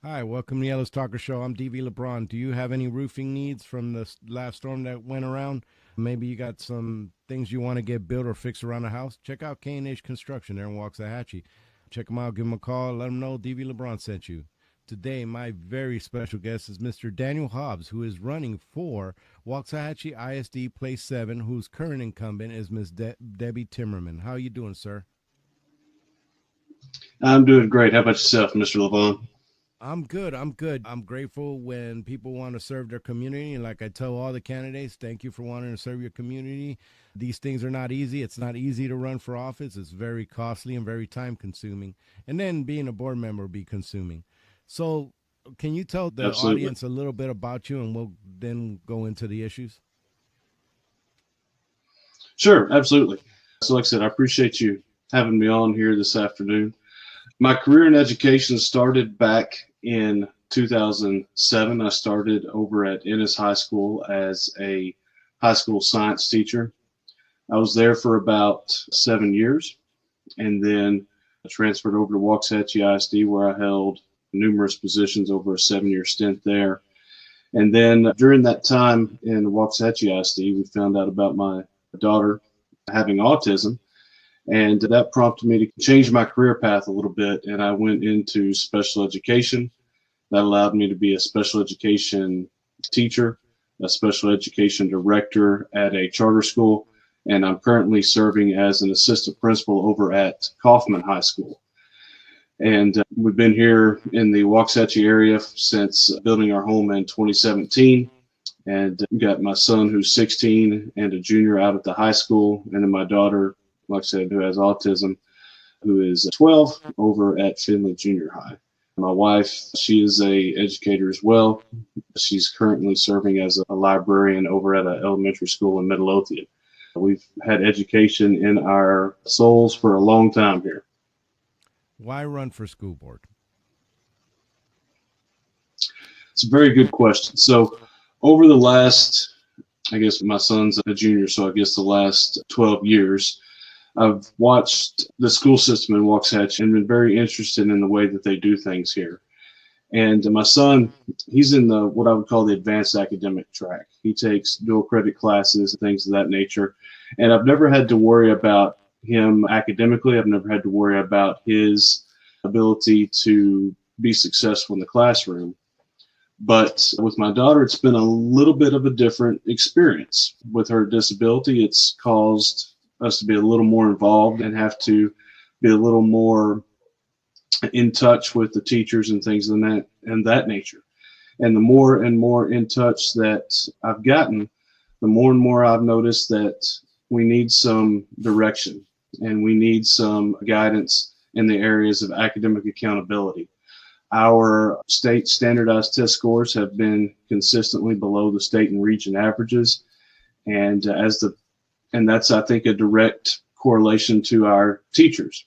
Hi, welcome to the Ellis Talker Show. I'm DV LeBron. Do you have any roofing needs from the last storm that went around? Maybe you got some things you want to get built or fixed around the house? Check out K&H Construction there in Waxahachie. Check them out, give them a call, let them know DV LeBron sent you. Today, my very special guest is Mr. Daniel Hobbs, who is running for Waxahachie ISD Place 7, whose current incumbent is Miss Debbie Timmerman. How are you doing, sir? I'm doing great. How about yourself, Mr. LeBron? I'm good. I'm grateful when people want to serve their community. And like I tell all the candidates, thank you for wanting to serve your community. These things are not easy. It's not easy to run for office. It's very costly and very time consuming. And then being a board member will be consuming. So can you tell the Absolutely. audience a little bit about you, and we'll then go into the issues? Sure, absolutely. So like I said, I appreciate you having me on here this afternoon. My career in education started back in 2007. I started over at Ennis High School as a high school science teacher. I was there for about 7 years, and then I transferred over to Waxahachie ISD, where I held numerous positions over a 7-year stint there. And then during that time in Waxahachie ISD, we found out about my daughter having autism, and that prompted me to change my career path a little bit, and I went into special education. That allowed me to be a special education teacher, a special education director at a charter school, and I'm currently serving as an assistant principal over at Kaufman High School. And we've been here in the Waxahachie area since building our home in 2017. And we got my son, who's 16 and a junior, out at the high school, and then my daughter, like I said, who has autism, who is 12, over at Finley Junior High. My wife, she is a educator as well. She's currently serving as a librarian over at an elementary school in Midlothian. We've had education in our souls for a long time here. Why run for school board? It's a very good question. So over the last, I guess my son's a junior, so I guess the last 12 years, I've watched the school system in Waxahachie and been very interested in the way that they do things here. And my son, he's in the what I would call the advanced academic track. He takes dual credit classes and things of that nature. And I've never had to worry about him academically. I've never had to worry about his ability to be successful in the classroom. But with my daughter, it's been a little bit of a different experience. With her disability, it's caused us to be a little more involved and have to be a little more in touch with the teachers and things of that nature. And the more and more in touch that I've gotten, the more and more I've noticed that we need some direction and we need some guidance in the areas of academic accountability. Our state standardized test scores have been consistently below the state and region averages, and that's, I think, a direct correlation to our teachers.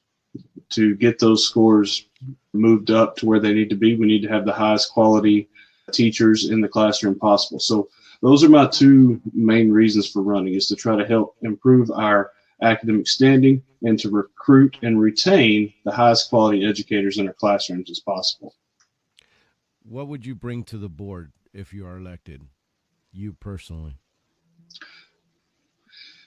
To get those scores moved up to where they need to be, we need to have the highest quality teachers in the classroom possible. So those are my two main reasons for running, is to try to help improve our academic standing and to recruit and retain the highest quality educators in our classrooms as possible. What would you bring to the board if you are elected, you personally?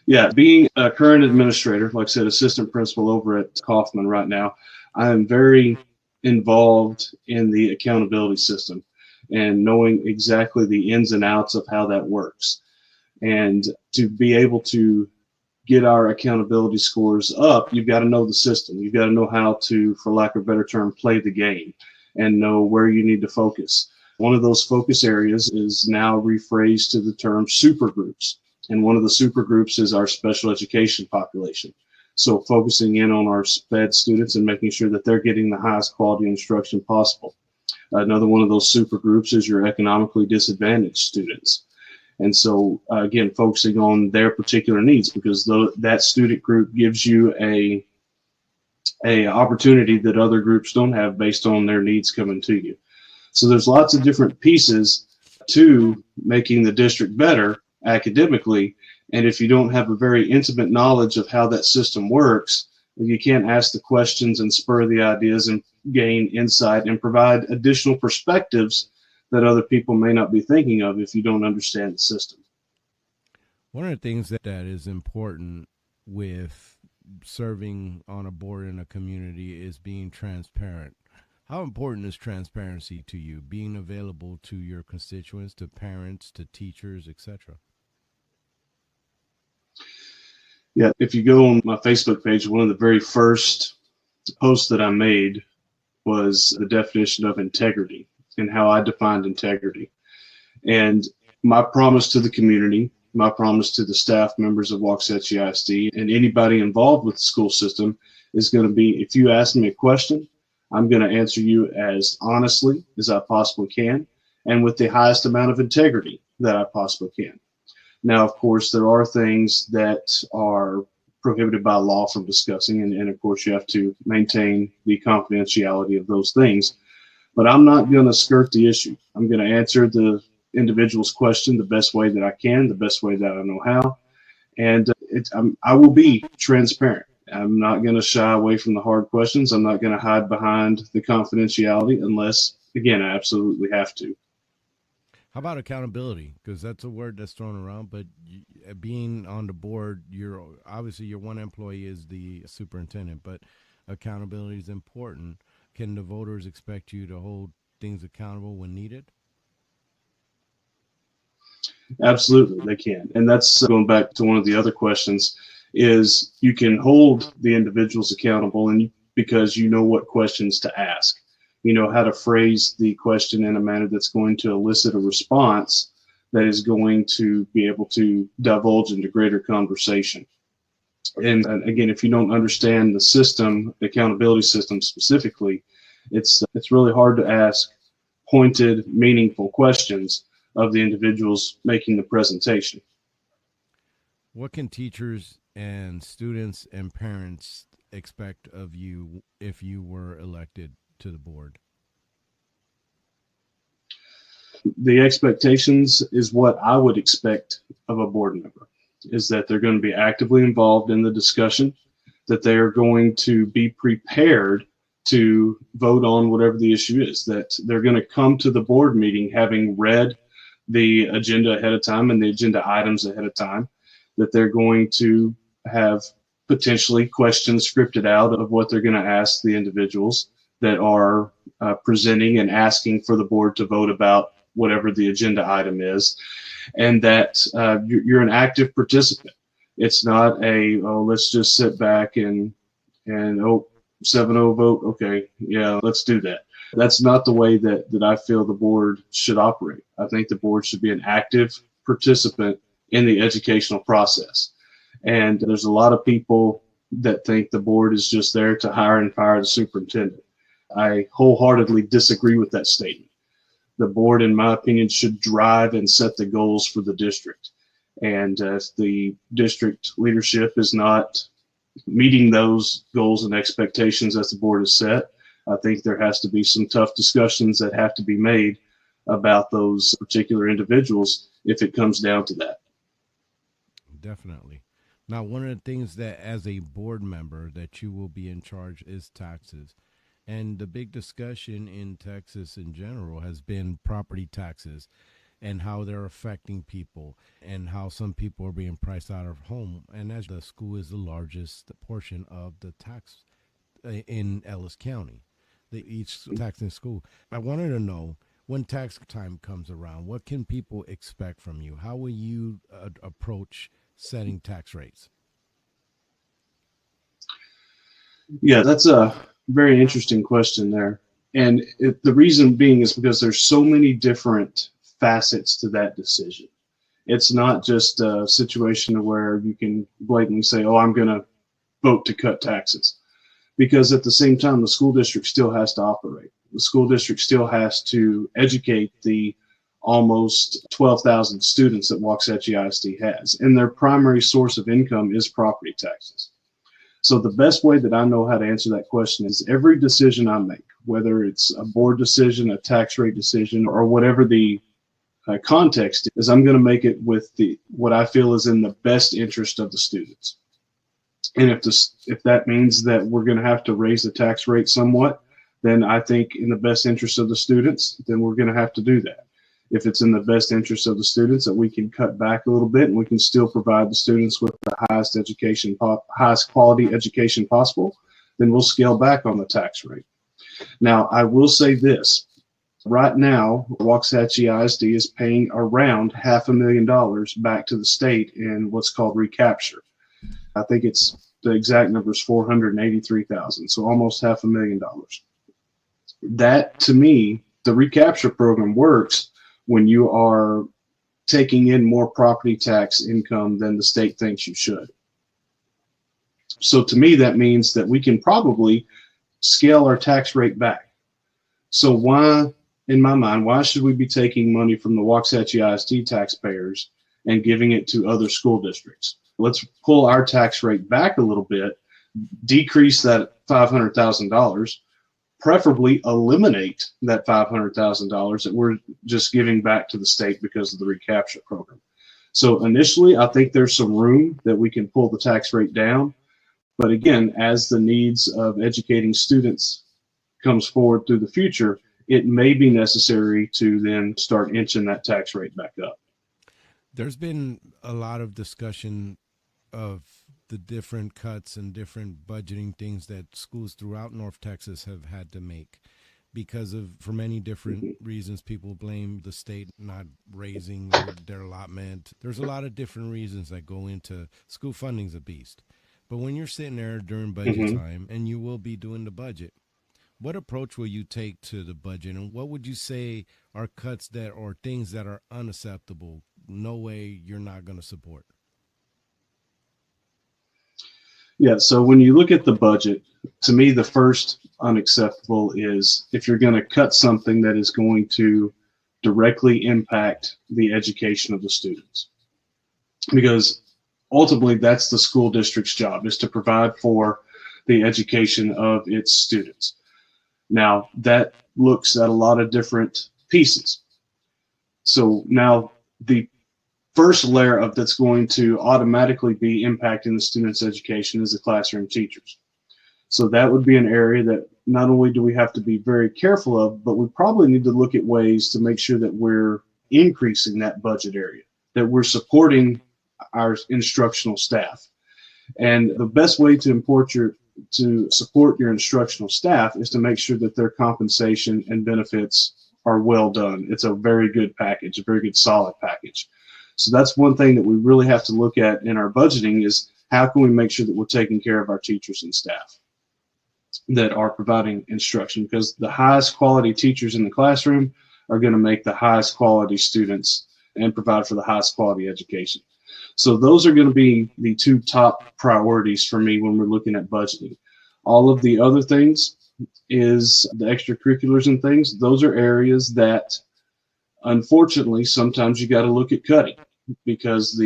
Yeah, being a current administrator, like I said, assistant principal over at Kaufman right now, I am very involved in the accountability system and knowing exactly the ins and outs of how that works. And to be able to get our accountability scores up, you've got to know the system. You've got to know how to, for lack of a better term, play the game and know where you need to focus. One of those focus areas is now rephrased to the term supergroups. And one of the supergroups is our special education population. So focusing in on our SPED students and making sure that they're getting the highest quality instruction possible. Another one of those supergroups is your economically disadvantaged students. And so, again, focusing on their particular needs, because that student group gives you a opportunity that other groups don't have based on their needs coming to you. So there's lots of different pieces to making the district better academically, and if you don't have a very intimate knowledge of how that system works, you can't ask the questions and spur the ideas and gain insight and provide additional perspectives that other people may not be thinking of if you don't understand the system. One of the things that is important with serving on a board in a community is being transparent. How important is transparency to you, being available to your constituents, to parents, to teachers, etc.? Yeah, if you go on my Facebook page, one of the very first posts that I made was the definition of integrity and how I defined integrity. And my promise to the community, my promise to the staff members of Waxahachie ISD and anybody involved with the school system is going to be, if you ask me a question, I'm going to answer you as honestly as I possibly can and with the highest amount of integrity that I possibly can. Now, of course, there are things that are prohibited by law from discussing, and of course, you have to maintain the confidentiality of those things. But I'm not going to skirt the issue. I'm going to answer the individual's question the best way that I can, the best way that I know how, and I will be transparent. I'm not going to shy away from the hard questions. I'm not going to hide behind the confidentiality unless, again, I absolutely have to. How about accountability? Because that's a word that's thrown around, but being on the board, obviously your one employee is the superintendent, but accountability is important. Can the voters expect you to hold things accountable when needed? Absolutely, they can. And that's going back to one of the other questions, is you can hold the individuals accountable and because you know what questions to ask. You know how to phrase the question in a manner that's going to elicit a response that is going to be able to divulge into greater conversation. And again, if you don't understand the system, the accountability system specifically, it's really hard to ask pointed, meaningful questions of the individuals making the presentation. What can teachers and students and parents expect of you if you were elected to the board? The expectations is what I would expect of a board member, is that they're going to be actively involved in the discussion, that they are going to be prepared to vote on whatever the issue is, that they're going to come to the board meeting having read the agenda ahead of time and the agenda items ahead of time, that they're going to have potentially questions scripted out of what they're going to ask the individuals that are presenting and asking for the board to vote about whatever the agenda item is, and that you're an active participant. It's not let's just sit back and 7-0 vote. Okay, yeah, let's do that. That's not the way that I feel the board should operate. I think the board should be an active participant in the educational process. And there's a lot of people that think the board is just there to hire and fire the superintendent. I wholeheartedly disagree with that statement. The board, in my opinion, should drive and set the goals for the district. And if the district leadership is not meeting those goals and expectations as the board has set, I think there has to be some tough discussions that have to be made about those particular individuals if it comes down to that. Definitely. Now, one of the things that as a board member that you will be in charge is taxes. And the big discussion in Texas in general has been property taxes and how they're affecting people and how some people are being priced out of home. And as the school is the largest portion of the tax in Ellis County, each taxing school. I wanted to know, when tax time comes around, what can people expect from you? How will you approach setting tax rates? Yeah, that's a very interesting question there. And the reason being is because there's so many different facets to that decision. It's not just a situation where you can blatantly say, oh, I'm going to vote to cut taxes. Because at the same time, the school district still has to operate. The school district still has to educate the almost 12,000 students that Waxahachie ISD has. And their primary source of income is property taxes. So the best way that I know how to answer that question is every decision I make, whether it's a board decision, a tax rate decision, or whatever the context is, I'm going to make it with what I feel is in the best interest of the students. And if that means that we're going to have to raise the tax rate somewhat, then I think in the best interest of the students, then we're going to have to do that. If it's in the best interest of the students that we can cut back a little bit and we can still provide the students with the highest quality education possible, then we'll scale back on the tax rate. Now, I will say this. Right now, Waxahachie ISD is paying around $500,000 back to the state in what's called recapture. I think it's the exact number is $483,000, so almost $500,000. That, to me, the recapture program works when you are taking in more property tax income than the state thinks you should. So to me, that means that we can probably scale our tax rate back. So why, in my mind, why should we be taking money from the Waxahachie ISD taxpayers and giving it to other school districts? Let's pull our tax rate back a little bit, decrease that $500,000, preferably eliminate that $500,000 that we're just giving back to the state because of the recapture program. So initially, I think there's some room that we can pull the tax rate down. But again, as the needs of educating students comes forward through the future, it may be necessary to then start inching that tax rate back up. There's been a lot of discussion of the different cuts and different budgeting things that schools throughout North Texas have had to make because of, for many different reasons, people blame the state not raising their allotment. There's a lot of different reasons that go into school funding's a beast. But when you're sitting there during budget time, and you will be doing the budget, what approach will you take to the budget, and what would you say are cuts that or things that are unacceptable? No way you're not going to support. Yeah, so when you look at the budget, to me, the first unacceptable is if you're going to cut something that is going to directly impact the education of the students. Because ultimately, that's the school district's job, is to provide for the education of its students. Now, that looks at a lot of different pieces. So now the first layer of that's going to automatically be impacting the students' education is the classroom teachers. So that would be an area that not only do we have to be very careful of, but we probably need to look at ways to make sure that we're increasing that budget area, that we're supporting our instructional staff. And the best way to support your instructional staff is to make sure that their compensation and benefits are well done. It's a very good package, a very good solid package. So that's one thing that we really have to look at in our budgeting is how can we make sure that we're taking care of our teachers and staff that are providing instruction, because the highest quality teachers in the classroom are going to make the highest quality students and provide for the highest quality education. So those are going to be the two top priorities for me when we're looking at budgeting. All of the other things is the extracurriculars and things. Those are areas that, unfortunately, sometimes you got to look at cutting because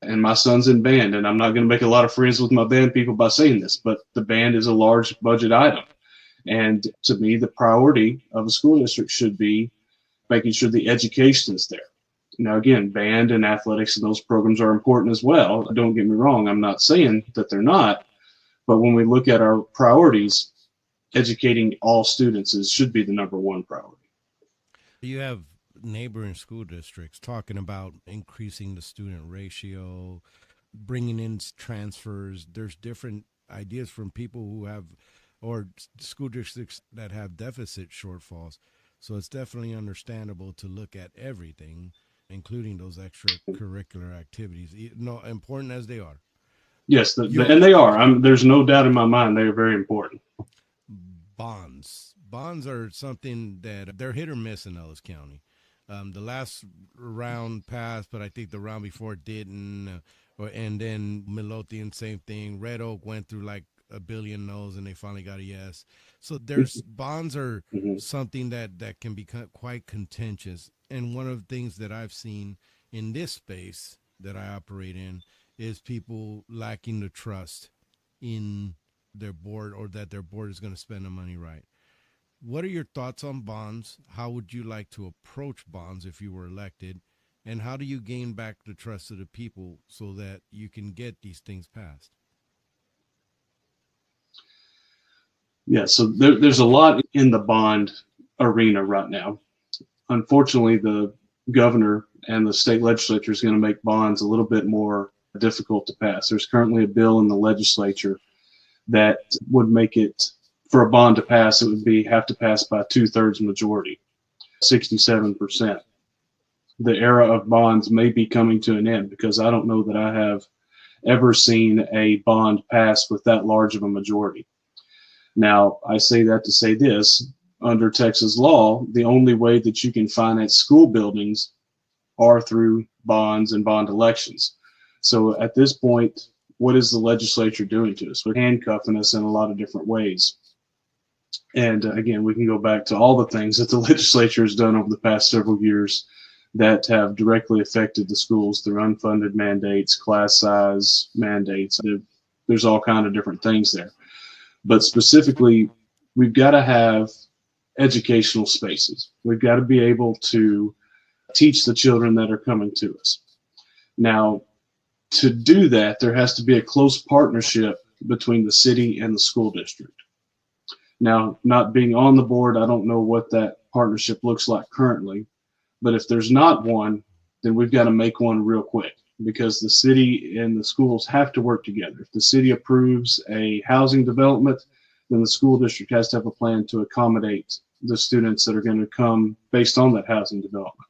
and my son's in band, and I'm not going to make a lot of friends with my band people by saying this, but the band is a large budget item. And to me, the priority of a school district should be making sure the education is there. Now, again, band and athletics and those programs are important as well. Don't get me wrong. I'm not saying that they're not. But when we look at our priorities, educating all students should be the number one priority. You have neighboring school districts talking about increasing the student ratio, bringing in transfers. There's different ideas from people who have, or school districts that have deficit shortfalls. So it's definitely understandable to look at everything, including those extracurricular activities, important as they are. Yes, and they are. There's no doubt in my mind they are very important. Bonds are something that they're hit or miss in Ellis County. The last round passed, but I think the round before didn't. And then Midlothian, same thing. Red Oak went through like a billion no's, and they finally got a yes. So there's bonds are something that can be quite contentious. And one of the things that I've seen in this space that I operate in is people lacking the trust in their board, or that their board is going to spend the money right. What are your thoughts on bonds? How would you like to approach bonds if you were elected? And how do you gain back the trust of the people so that you can get these things passed? Yeah, so there's a lot in the bond arena right now. Unfortunately, the governor and the state legislature is going to make bonds a little bit more difficult to pass. There's currently a bill in the legislature that would make it, for a bond to pass, it would have to pass by 2/3 majority, 67%. The era of bonds may be coming to an end, because I don't know that I have ever seen a bond pass with that large of a majority. Now, I say that to say this: under Texas law, the only way that you can finance school buildings are through bonds and bond elections. So at this point, what is the legislature doing to us? They're handcuffing us in a lot of different ways. And again, we can go back to all the things that the legislature has done over the past several years that have directly affected the schools through unfunded mandates, class size mandates. There's all kinds of different things there. But specifically, we've got to have educational spaces. We've got to be able to teach the children that are coming to us. Now, to do that, there has to be a close partnership between the city and the school district. Now, not being on the board, I don't know what that partnership looks like currently, but if there's not one, then we've got to make one real quick, because the city and the schools have to work together. If the city approves a housing development, then the school district has to have a plan to accommodate the students that are going to come based on that housing development.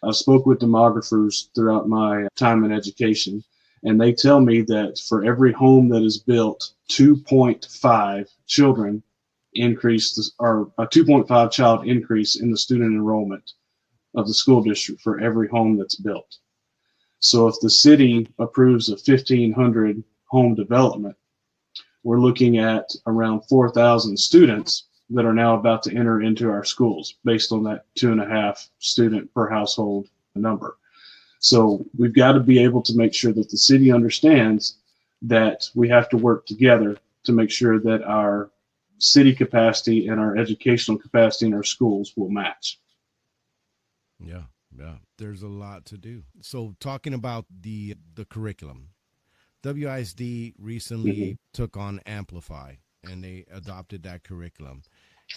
I spoke with demographers throughout my time in education, and they tell me that for every home that is built, 2.5 children increase, or a 2.5 child increase in the student enrollment of the school district for every home that's built. So if the city approves a 1,500 home development, we're looking at around 4,000 students that are now about to enter into our schools based on that 2.5 student per household number. So we've got to be able to make sure that the city understands that we have to work together to make sure that our city capacity and our educational capacity in our schools will match. Yeah, there's a lot to do. So talking about the curriculum, WISD recently took on Amplify, and they adopted that curriculum.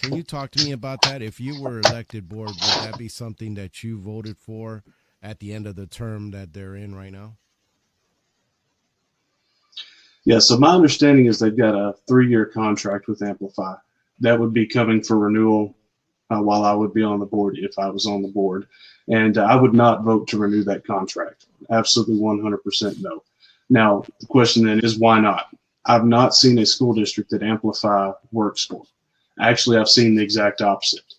Can you talk to me about that? If you were elected board, would that be something that you voted for at the end of the term that they're in right now? Yeah, so my understanding is they've got a 3-year contract with Amplify. That would be coming for renewal while I would be on the board, if I was on the board. And I would not vote to renew that contract. Absolutely 100% no. Now, the question then is, why not? I've not seen a school district that Amplify works for. Actually, I've seen the exact opposite.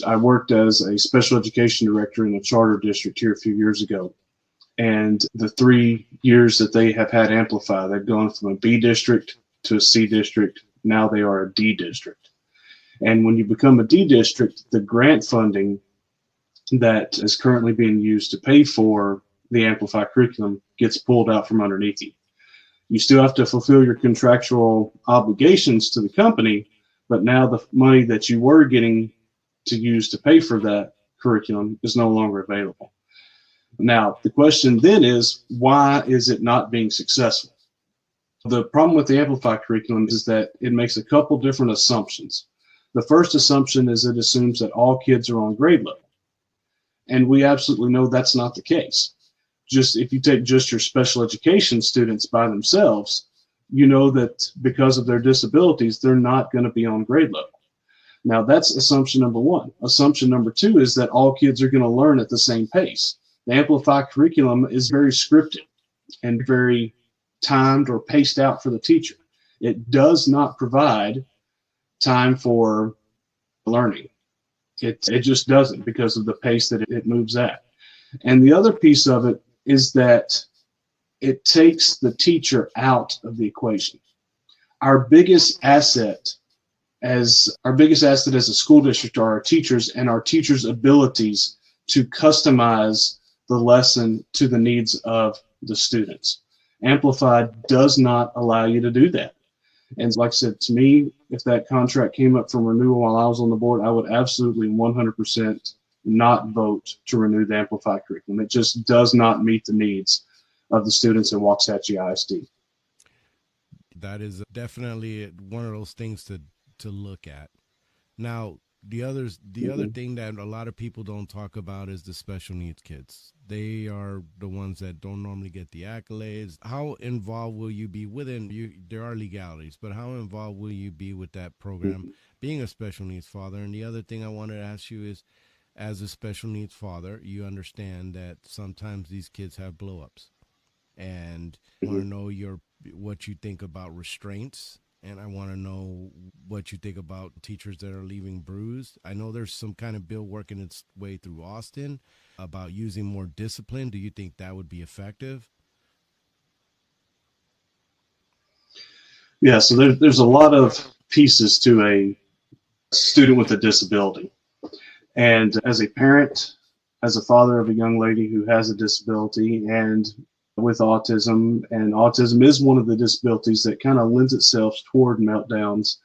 I worked as a special education director in a charter district here a few years ago. And the 3 years that they have had Amplify, they've gone from a B district to a C district. Now they are a D district. And when you become a D district, the grant funding that is currently being used to pay for the Amplify curriculum gets pulled out from underneath you. You still have to fulfill your contractual obligations to the company, but now the money that you were getting to use to pay for that curriculum is no longer available. Now, the question then is, why is it not being successful? The problem with the Amplify curriculum is that it makes a couple different assumptions. The first assumption is it assumes that all kids are on grade level. And we absolutely know that's not the case. Just if you take just your special education students by themselves, you know that because of their disabilities, they're not going to be on grade level. Now, that's assumption number one. Assumption number two is that all kids are going to learn at the same pace. The Amplify curriculum is very scripted and very timed or paced out for the teacher. It does not provide time for learning. It just doesn't, because of the pace that it moves at. And the other piece of it is that it takes the teacher out of the equation. Our biggest asset as a school district are our teachers and our teachers' abilities to customize the lesson to the needs of the students. Amplify does not allow you to do that. And like I said, to me, if that contract came up for renewal while I was on the board, I would absolutely 100% not vote to renew the Amplify curriculum. It just does not meet the needs of the students in Waxahachie ISD. That is definitely one of those things to look at. Now, the other thing that a lot of people don't talk about is the special needs kids. They are the ones that don't normally get the accolades. How involved will you be within you? There are legalities, but how involved will you be with that program, being a special needs father? And the other thing I wanted to ask you is, as a special needs father, you understand that sometimes these kids have blow-ups, and I want to know what you think about restraints. And I want to know what you think about teachers that are leaving bruised. I know there's some kind of bill working its way through Austin about using more discipline. Do you think that would be effective? Yeah, so there's a lot of pieces to a student with a disability. And as a parent, as a father of a young lady who has a disability and with autism, and autism is one of the disabilities that kind of lends itself toward meltdowns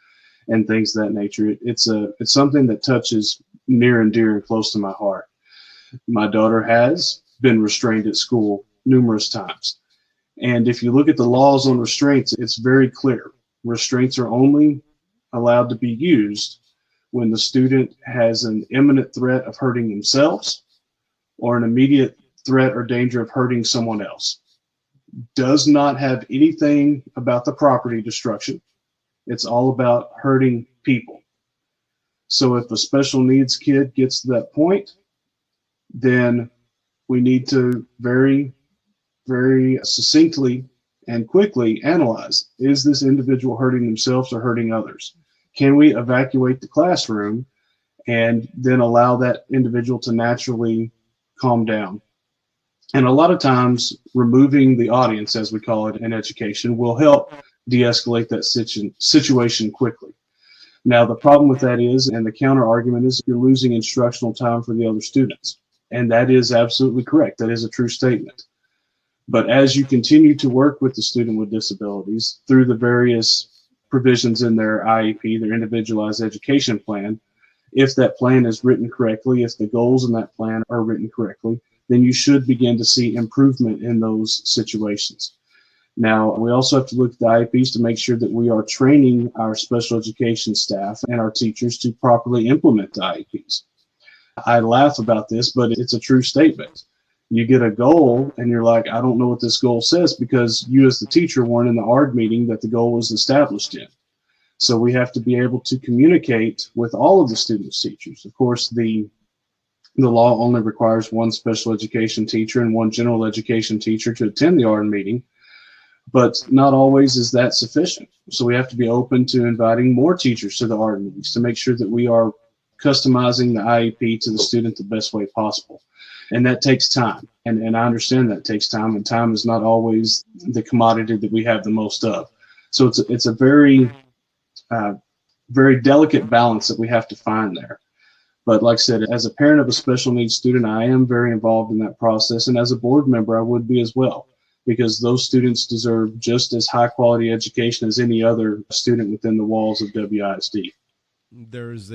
and things of that nature. It's something that touches near and dear and close to my heart. My daughter has been restrained at school numerous times. And if you look at the laws on restraints, it's very clear. Restraints are only allowed to be used when the student has an imminent threat of hurting themselves or an immediate threat or danger of hurting someone else. Does not have anything about the property destruction. It's all about hurting people. So if a special needs kid gets to that point, then we need to very, very succinctly and quickly analyze, is this individual hurting themselves or hurting others? Can we evacuate the classroom and then allow that individual to naturally calm down? And a lot of times, removing the audience, as we call it in education, will help de-escalate that situation quickly. Now, the problem with that is, and the counter argument is, you're losing instructional time for the other students. And that is absolutely correct. That is a true statement. But as you continue to work with the student with disabilities through the various provisions in their IEP, their individualized education plan, if that plan is written correctly, if the goals in that plan are written correctly, then you should begin to see improvement in those situations. Now, we also have to look at the IEPs to make sure that we are training our special education staff and our teachers to properly implement the IEPs. I laugh about this, but it's a true statement. You get a goal and you're like, I don't know what this goal says, because you as the teacher weren't in the ARD meeting that the goal was established in. So we have to be able to communicate with all of the students' teachers. Of course, the law only requires one special education teacher and one general education teacher to attend the ARD meeting, but not always is that sufficient. So we have to be open to inviting more teachers to the ARD meetings to make sure that we are customizing the IEP to the student the best way possible. And that takes time. And I understand that takes time, and time is not always the commodity that we have the most of. So it's a very, very delicate balance that we have to find there. But like I said, as a parent of a special needs student, I am very involved in that process. And as a board member, I would be as well, because those students deserve just as high quality education as any other student within the walls of WISD. There's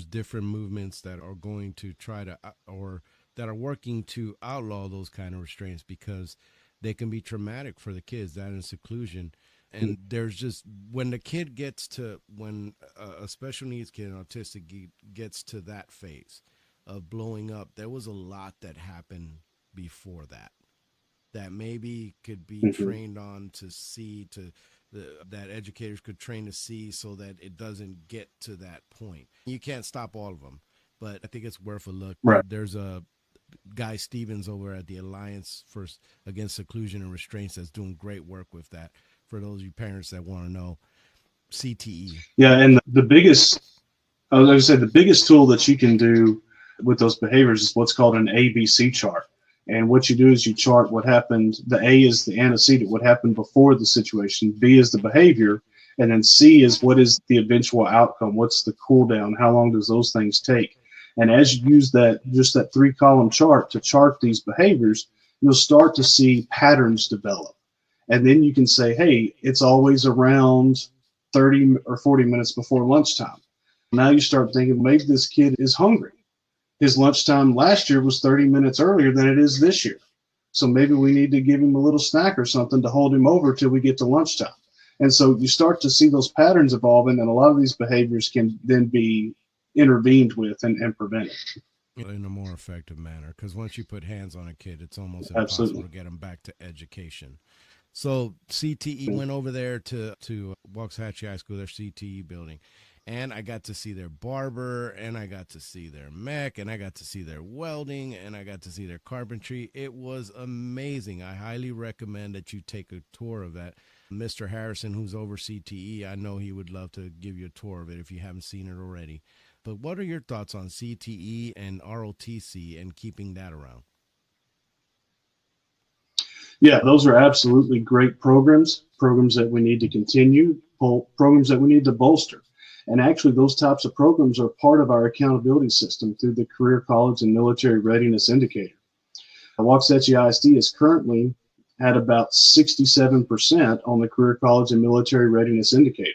different movements that are going to try to, or that are working to outlaw those kind of restraints, because they can be traumatic for the kids, that and seclusion. And there's just, when a special needs kid, an autistic gets to that phase of blowing up, there was a lot that happened before that maybe could be trained on to see, that educators could train to see, so that it doesn't get to that point. You can't stop all of them, but I think it's worth a look. Right. There's a Guy Stevens over at the Alliance Against Seclusion and Restraints that's doing great work with that. For those of you parents that want to know, CTE. Yeah, and the biggest tool that you can do with those behaviors is what's called an ABC chart. And what you do is you chart what happened. The A is the antecedent, what happened before the situation. B is the behavior. And then C is what is the eventual outcome. What's the cool down? How long does those things take? And as you use that 3-column chart to chart these behaviors, you'll start to see patterns develop. And then you can say, hey, it's always around 30 or 40 minutes before lunchtime. Now you start thinking, maybe this kid is hungry. His lunchtime last year was 30 minutes earlier than it is this year. So maybe we need to give him a little snack or something to hold him over till we get to lunchtime. And so you start to see those patterns evolving, and a lot of these behaviors can then be intervened with and prevented. In a more effective manner, because once you put hands on a kid, it's almost impossible Absolutely. to get them back to education. So CTE went over there to Waxahachie High School, their CTE building, and I got to see their barber, and I got to see their mech, and I got to see their welding, and I got to see their carpentry. It was amazing. I highly recommend that you take a tour of that. Mr. Harrison, who's over CTE, I know he would love to give you a tour of it if you haven't seen it already. But what are your thoughts on CTE and ROTC and keeping that around? Yeah, those are absolutely great programs that we need to continue, programs that we need to bolster. And actually, those types of programs are part of our accountability system through the Career College and Military Readiness Indicator. Waxahachie ISD is currently at about 67% on the Career College and Military Readiness Indicator.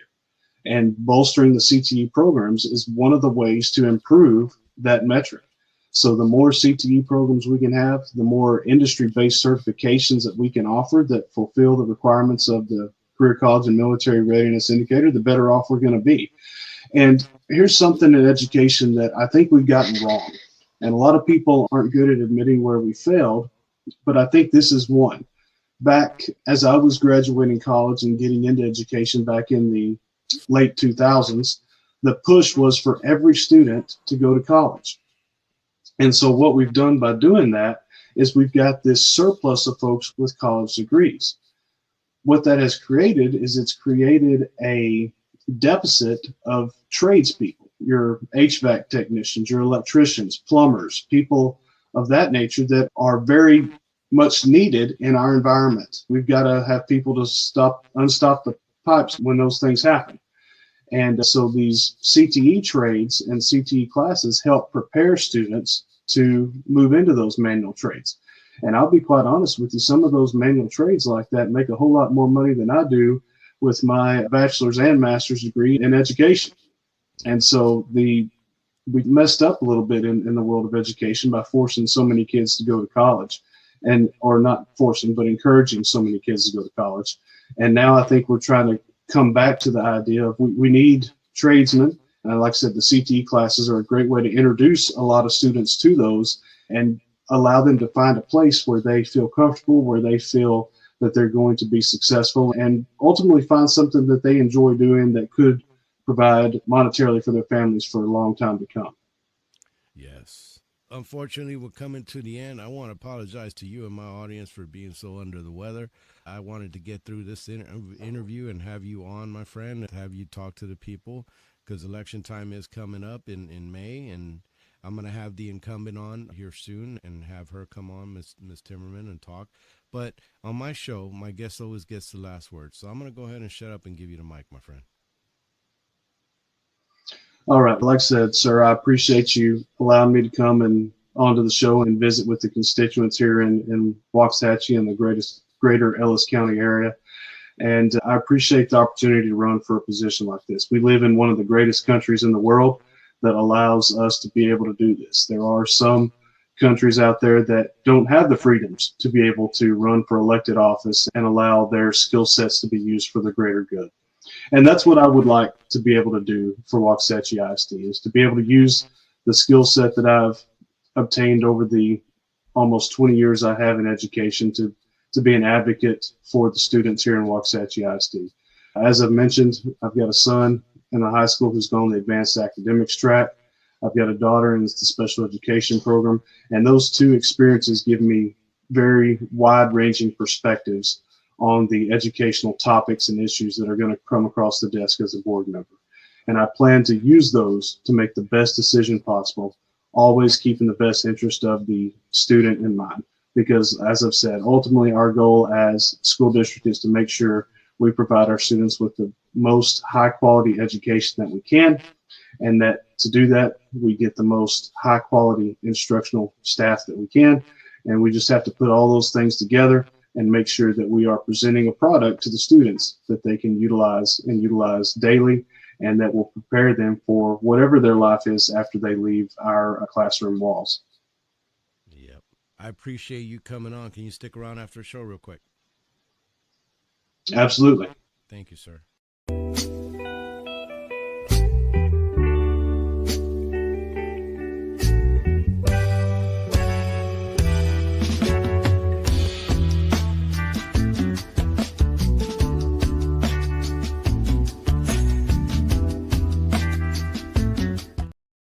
And bolstering the CTE programs is one of the ways to improve that metric. So the more CTE programs we can have, the more industry-based certifications that we can offer that fulfill the requirements of the Career College and Military Readiness Indicator, the better off we're going to be. And here's something in education that I think we've gotten wrong. And a lot of people aren't good at admitting where we failed, but I think this is one. Back as I was graduating college and getting into education back in the late 2000s, the push was for every student to go to college. And so what we've done by doing that is we've got this surplus of folks with college degrees. What that has created is it's created a deficit of tradespeople, your HVAC technicians, your electricians, plumbers, people of that nature that are very much needed in our environment. We've got to have people to unstop the pipes when those things happen. And so these CTE trades and CTE classes help prepare students to move into those manual trades. And I'll be quite honest with you, some of those manual trades like that make a whole lot more money than I do with my bachelor's and master's degree in education. And so we messed up a little bit in the world of education by forcing so many kids to go to college, or not forcing, but encouraging so many kids to go to college. And now I think we're trying to come back to the idea of we need tradesmen. And like I said, the CTE classes are a great way to introduce a lot of students to those and allow them to find a place where they feel comfortable, where they feel that they're going to be successful, and ultimately find something that they enjoy doing that could provide monetarily for their families for a long time to come. Yes. Unfortunately, we're coming to the end. I want to apologize to you and my audience for being so under the weather. I wanted to get through this interview and have you on, my friend, and have you talk to the people, because election time is coming up in May, and I'm going to have the incumbent on here soon and have her come on, Miss Timmerman, and talk. But on my show, my guest always gets the last word. So I'm going to go ahead and shut up and give you the mic, my friend. All right. Like I said, sir, I appreciate you allowing me to come and onto the show and visit with the constituents here in Waxahachie and the greater Ellis County area. And I appreciate the opportunity to run for a position like this. We live in one of the greatest countries in the world that allows us to be able to do this. There are some countries out there that don't have the freedoms to be able to run for elected office and allow their skill sets to be used for the greater good. And that's what I would like to be able to do for Waxahachie ISD, is to be able to use the skill set that I've obtained over the almost 20 years I have in education to be an advocate for the students here in Waxahachie ISD. As I've mentioned, I've got a son in a high school who's gone the advanced academics track. I've got a daughter in the special education program, and those two experiences give me very wide-ranging perspectives on the educational topics and issues that are going to come across the desk as a board member. And I plan to use those to make the best decision possible, always keeping the best interest of the student in mind. Because as I've said, ultimately our goal as school district is to make sure we provide our students with the most high quality education that we can, and that to do that, we get the most high quality instructional staff that we can. And we just have to put all those things together and make sure that we are presenting a product to the students that they can utilize daily, and that will prepare them for whatever their life is after they leave our classroom walls. Yep. I appreciate you coming on. Can you stick around after the show real quick? Absolutely. Thank you, sir.